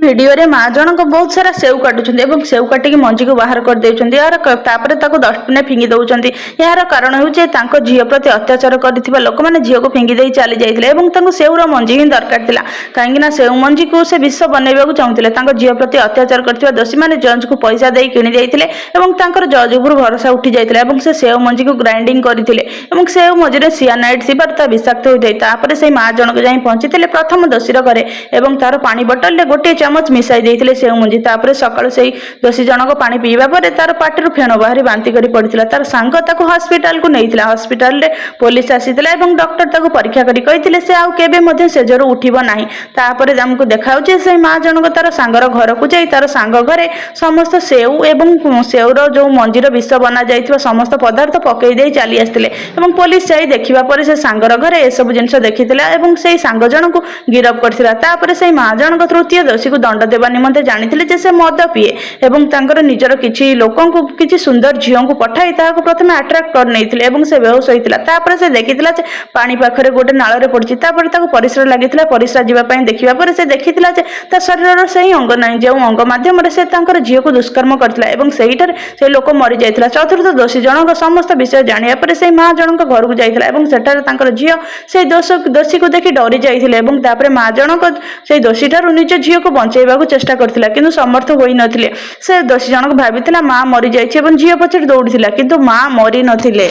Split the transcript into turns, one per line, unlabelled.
Video रे माँ जनक बहुत सारा सेव काटुछन सेव काटिक मंजी को बाहर कर देउछन यार तापर ताको डस्टबिन फिंगी दउछन। यार कारण होउछे तांको झियो प्रति अत्याचार करथिबा लोक माने झियो को फिंगी देई चली जाइथिले एवं तांको सेउर मंजी ही दरकार थिला काहेकि ना सेउ मंजी को से विष बनेबा को चाहुथिले। तांको झियो प्रति अत्याचार करथिबा दोषी माने जज को पैसा देई किनि देइथिले एवं तांकर जज उपर भरोसा उठी जाइथिले एवं से सेउ मंजी को ग्राइंडिंग करथिले एवं सेउ मंजी रे सियानाइड थिबार ता विषाक्त होई जाय। तापर से माँ जनक जाई पहुंचीथिले प्रथम दोषीर घरे एवं तार पानी बोतल रे गोटे चामच मिसाई देइथिले सेउ मंजी। तापर सकाळु सेई दोषी जनक पानी पीवा परे तार पाटिरु फेण बाहरी बांती करी पड़िथिला। तार सांग ताको हॉस्पिटल को नेइथिला। हॉस्पिटल रे पुलिस आसीथिला एवं डॉक्टर ताको परीक्षा करी कहिथिले से आउ केबे मध्ये सेजरो उठिबो नाही। तापर हमकु देखाउचे से माँ जनक तार सांगर घर को जाई तार सांग घरे समस्त सेउ एवं सेउर जो मंजीर विष बना जाइथिबा समस्त पदार्थ पकई देई चली आस्थिले एवं पुलिस जाई देखिबा परे से सांगर घरे ए सब जिंस देखिथिला एवं सेई सांग जनक गिरफ करथिला। तापर सेई माँ जनक तृतीय दोषी को दंड देबा निमंते जानिथिले जे से मद पिए एवं तांकर निजर किछि लोकन को किछि सुंदर झियो को पठाई ताको प्रथमे अट्रैक्ट कर नैथिले एवं से बेहोश होइथिला। तापर से देखिथिला जे पानी पाखरे गोटे नाळ रे पड़छि। तापर ताको परिश्रा लागिथिला। परिश्रा जीवा पई देखिबा पर से देखिथिला जे ता शरीरर सेही अंग नाही जे अंग माध्यम रे से तांकर झियो को दुष्कर्म करथिला एवं सेहीटर से लोक मरि जाइथिला। चतुर्थ दोषी जनक समस्त विषय जानिया पर से माँ जनक घर को जाइथिला एवं सेठार तांकर झियो से दोषी को देखि डरी जाइथिले एवं तापर माँ जनक से दोषी ठारू निज झियो को बंचाइबा को चेष्टा करथिला किंतु समर्थ होई नथिले। से दोषी जनक भाबिथिला माँ मरि जाइछि एवं झियो पछे दौड़िथिला किंतु माँ मरि नथिले।